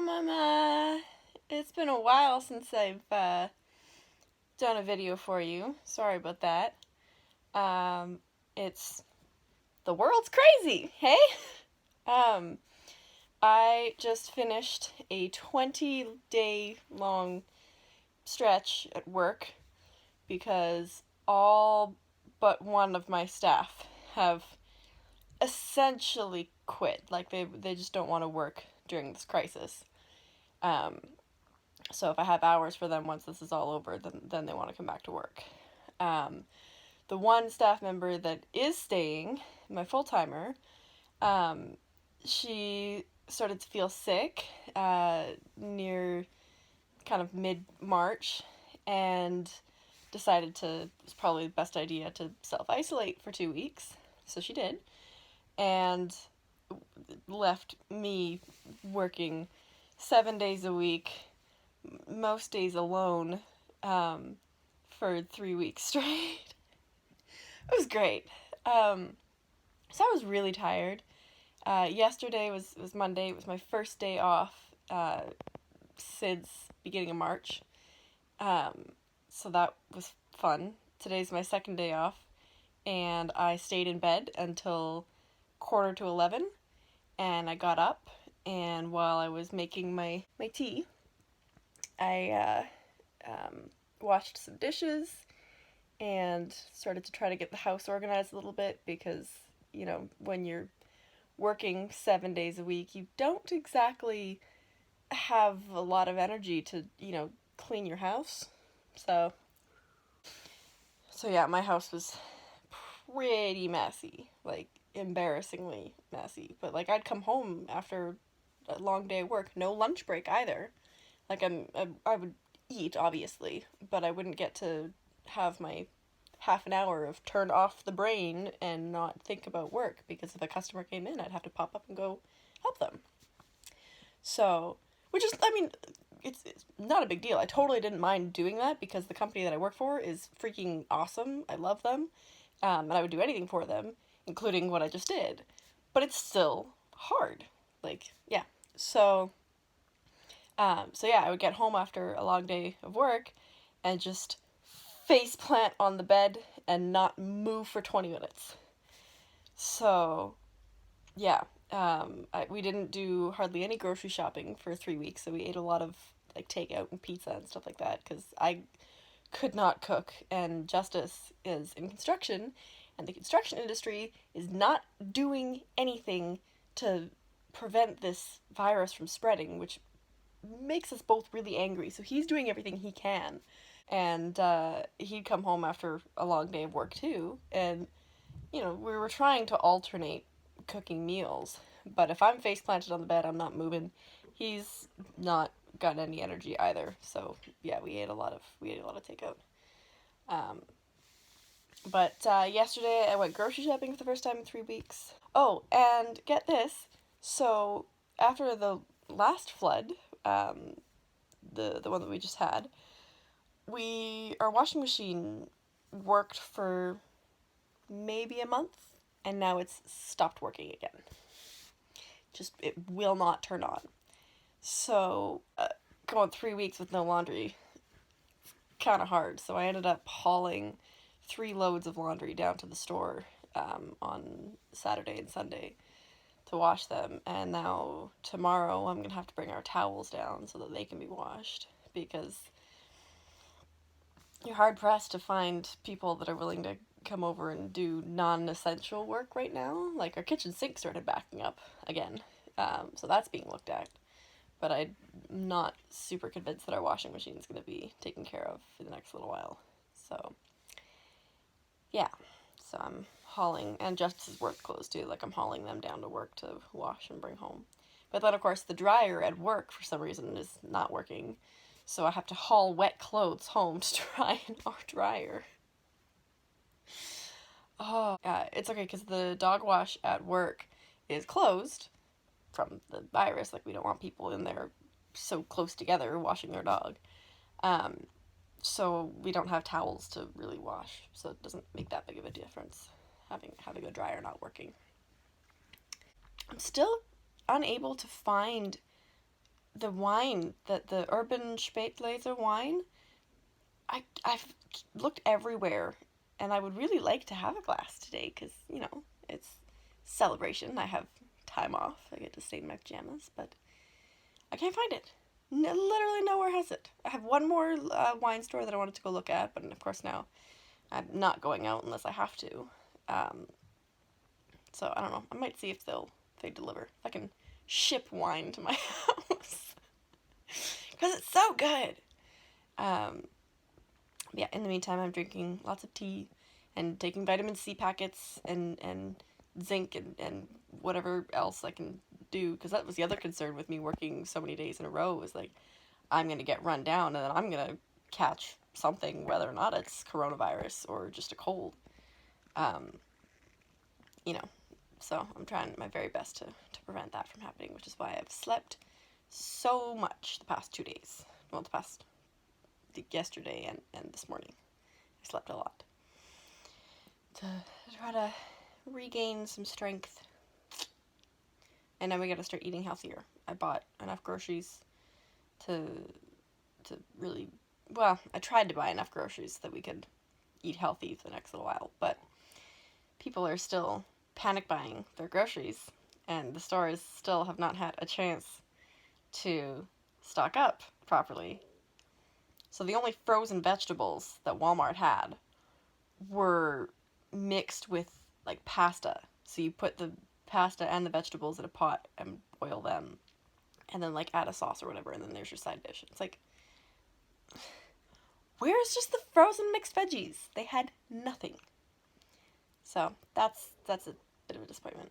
Omama! It's been a while since I've done a video for you. Sorry about that. Um, it's the world's crazy, hey? Um, I just finished a 20-day long stretch at work because all but one of my staff have essentially quit. Like they just don't want to work during this crisis. Um, So if I have hours for them once this is all over, then they want to come back to work. Um, the one staff member that is staying, my full timer, um, she started to feel sick near kind of mid March, and decided it was probably the best idea to self isolate for 2 weeks. So she did, and left me working 7 days a week, most days alone, for 3 weeks straight. It was great. So I was really tired. Yesterday was Monday. It was my first day off since beginning of March. So that was fun. Today's my second day off, and I stayed in bed until 10:45, and I got up, and while I was making my tea, I washed some dishes and started to try to get the house organized a little bit because, when you're working 7 days a week, you don't exactly have a lot of energy to, clean your house. So yeah, my house was pretty messy, like embarrassingly messy. But like I'd come home after a long day of work, no lunch break either. Like I would eat obviously, but I wouldn't get to have my half an hour of turn off the brain and not think about work, because if a customer came in, I'd have to pop up and go help them. So, which is, I mean, it's not a big deal. I totally didn't mind doing that because the company that I work for is freaking awesome. I love them, and I would do anything for them, including what I just did. But it's still hard. Like, yeah. So yeah, I would get home after a long day of work and just face plant on the bed and not move for 20 minutes. So, yeah, we didn't do hardly any grocery shopping for 3 weeks, so we ate a lot of like takeout and pizza and stuff like that because I could not cook, and Justice is in construction, and the construction industry is not doing anything to prevent this virus from spreading, which makes us both really angry. So he's doing everything he can. And he'd come home after a long day of work too. And, we were trying to alternate cooking meals. But if I'm face planted on the bed, I'm not moving. He's not got any energy either. So yeah, we ate a lot of takeout. Um, but yesterday I went grocery shopping for the first time in 3 weeks. Oh, and get this. So after the last flood, the one that we just had, our washing machine worked for maybe a month, and now it's stopped working again. Just, it will not turn on. So going 3 weeks with no laundry, kind of hard. So I ended up hauling 3 loads of laundry down to the store on Saturday and Sunday to wash them, and now tomorrow I'm gonna have to bring our towels down so that they can be washed, because you're hard pressed to find people that are willing to come over and do non-essential work right now. Like our kitchen sink started backing up again, so that's being looked at, but I'm not super convinced that our washing machine is going to be taken care of for the next little while. So yeah, so I'm hauling, and Justice's work clothes too, like I'm hauling them down to work to wash and bring home. But then of course the dryer at work for some reason is not working, so I have to haul wet clothes home to dry in our dryer. Oh, yeah, it's okay because the dog wash at work is closed from the virus. Like, we don't want people in there so close together washing their dog. So we don't have towels to really wash, so it doesn't make that big of a difference having a dryer not working. I'm still unable to find the wine, the Urban Spätlese wine, I've looked everywhere, and I would really like to have a glass today because, it's celebration. I have time off. I get to stay in my pajamas, but I can't find it. Literally nowhere has it. I have one more wine store that I wanted to go look at, but of course now I'm not going out unless I have to. Um, so I don't know. I might see if they deliver. If I can ship wine to my house because it's so good. Yeah. In the meantime, I'm drinking lots of tea and taking vitamin C packets and zinc and whatever else I can do, because that was the other concern with me working so many days in a row, was like, I'm going to get run down and then I'm going to catch something, whether or not it's coronavirus or just a cold. Um, you know, so I'm trying my very best to prevent that from happening, which is why I've slept so much the past 2 days. Well, yesterday and this morning. I slept a lot. To try to regain some strength. And now we gotta start eating healthier. I bought enough groceries to really, well, I tried to buy enough groceries that we could eat healthy for the next little while, but people are still panic buying their groceries, and the stores still have not had a chance to stock up properly. So the only frozen vegetables that Walmart had were mixed with like pasta. So you put the pasta and the vegetables in a pot and boil them, and then like add a sauce or whatever, and then there's your side dish. It's like, where's just the frozen mixed veggies? They had nothing. So that's a bit of a disappointment.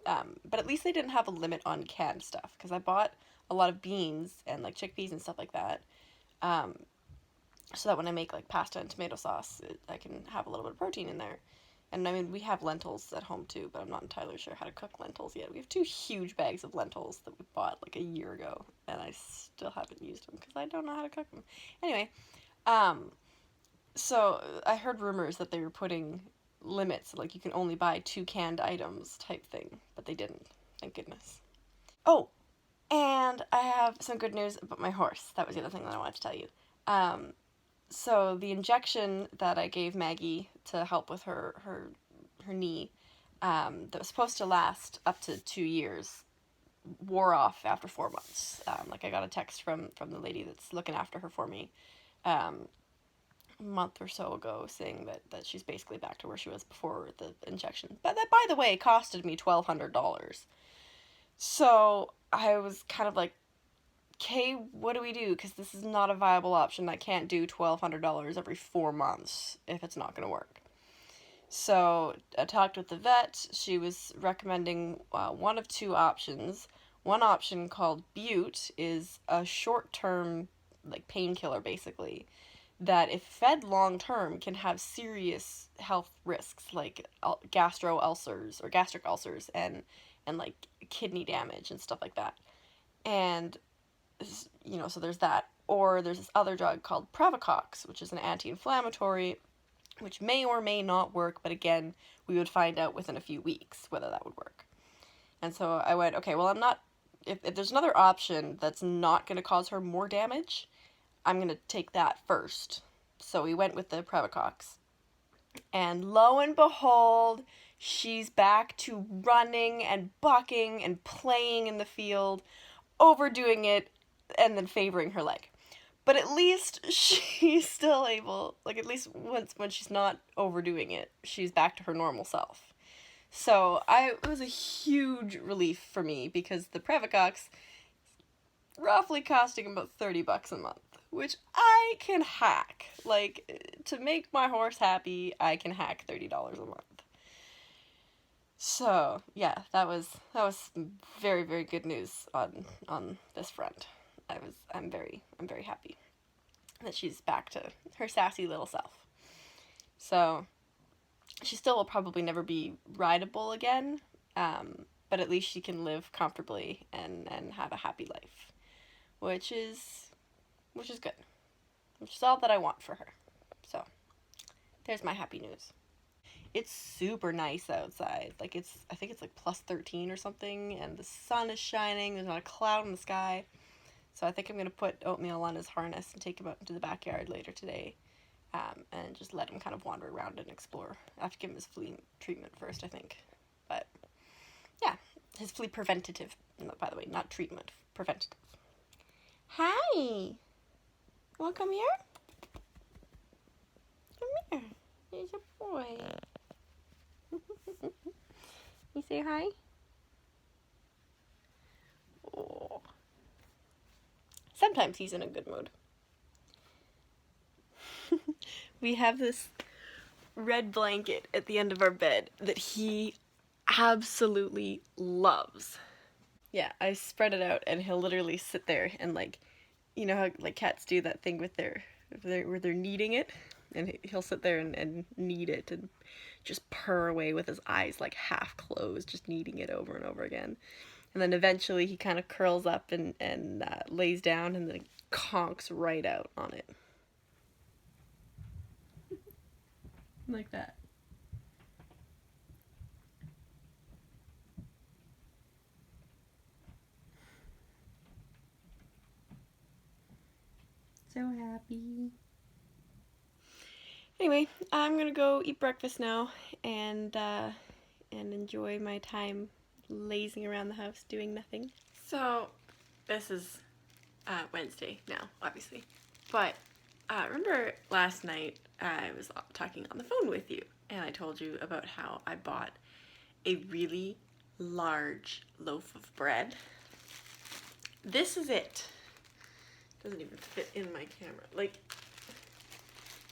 But at least they didn't have a limit on canned stuff, because I bought a lot of beans and like chickpeas and stuff like that, so that when I make like pasta and tomato sauce, I can have a little bit of protein in there. And I mean, we have lentils at home too, but I'm not entirely sure how to cook lentils yet. We have 2 huge bags of lentils that we bought like a year ago, and I still haven't used them because I don't know how to cook them. Anyway, so I heard rumors that they were putting limits, like you can only buy 2 canned items type thing, but they didn't. Thank goodness. Oh, and I have some good news about my horse. That was the other thing that I wanted to tell you. So the injection that I gave Maggie to help with her knee, that was supposed to last up to 2 years, wore off after 4 months. Like I got a text from the lady that's looking after her for me, a month or so ago, saying that she's basically back to where she was before the injection. But that, by the way, costed me $1,200. So I was kind of like, okay, what do we do? Because this is not a viable option. I can't do $1,200 every 4 months if it's not going to work. So I talked with the vet. She was recommending one of 2 options. One option, called Butte, is a short-term like painkiller, basically, that if fed long-term can have serious health risks, like gastric ulcers and like kidney damage and stuff like that. And so there's that. Or there's this other drug called Previcox, which is an anti-inflammatory, which may or may not work, but again, we would find out within a few weeks whether that would work. And so I went, okay, well, I'm not, if there's another option that's not going to cause her more damage, I'm going to take that first. So we went with the Previcox. And lo and behold, she's back to running and bucking and playing in the field, overdoing it, and then favoring her leg. But at least she's still able, like, at least when she's not overdoing it, she's back to her normal self. So it was a huge relief for me, because the Previcox roughly costing about $30 a month, which I can hack. Like, to make my horse happy, I can hack $30 a month. So yeah, that was very, very good news on this front. I'm very happy that she's back to her sassy little self. So she still will probably never be rideable again, but at least she can live comfortably and have a happy life, which is good, which is all that I want for her. So there's my happy news. It's super nice outside. Like, I think it's like +13 or something, and the sun is shining. There's not a cloud in the sky. So I think I'm going to put Oatmeal on his harness and take him out into the backyard later today, and just let him kind of wander around and explore. I have to give him his flea treatment first, I think. But yeah, his flea preventative, by the way, not treatment, preventative. Hi! Wanna come here? Come here. Here's your boy. You say hi? Oh. Sometimes he's in a good mood. We have this red blanket at the end of our bed that he absolutely loves. Yeah, I spread it out and he'll literally sit there and like, you know how like cats do that thing with where they're kneading it, and he'll sit there and knead it and just purr away with his eyes like half closed, just kneading it over and over again. And then eventually he kind of curls up and lays down and then conks right out on it. Like that. So happy. Anyway, I'm gonna go eat breakfast now and enjoy my time lazing around the house doing nothing. So this is Wednesday now, obviously. But remember last night I was talking on the phone with you and I told you about how I bought a really large loaf of bread. This is it. Doesn't even fit in my camera. Like,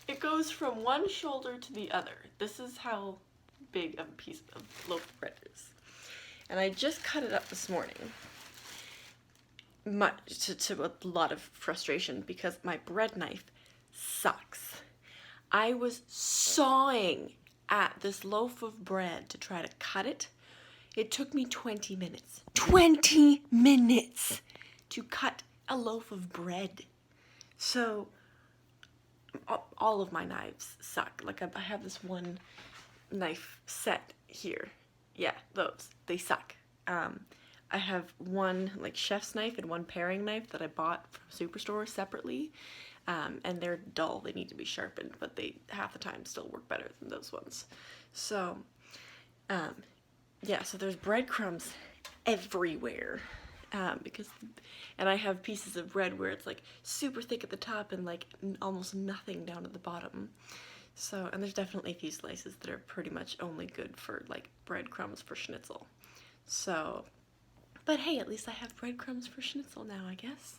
it goes from one shoulder to the other. This is how big of a piece of loaf of bread is. And I just cut it up this morning. To a lot of frustration because my bread knife sucks. I was sawing at this loaf of bread to try to cut it. It took me 20 minutes. 20 minutes to cut a loaf of bread. So all of my knives suck. Like I have this one knife set here. Yeah, those. They suck. I have one like chef's knife and one paring knife that I bought from Superstore separately. And they're dull. They need to be sharpened, but they half the time still work better than those ones. So, yeah, so there's breadcrumbs everywhere. And I have pieces of bread where it's like super thick at the top and like almost nothing down at the bottom. So, and there's definitely a few slices that are pretty much only good for like breadcrumbs for schnitzel. So, but hey, at least I have breadcrumbs for schnitzel now, I guess.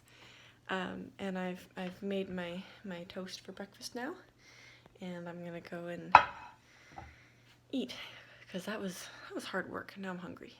And I've made my toast for breakfast now, and I'm gonna go and eat because that was hard work. Now I'm hungry.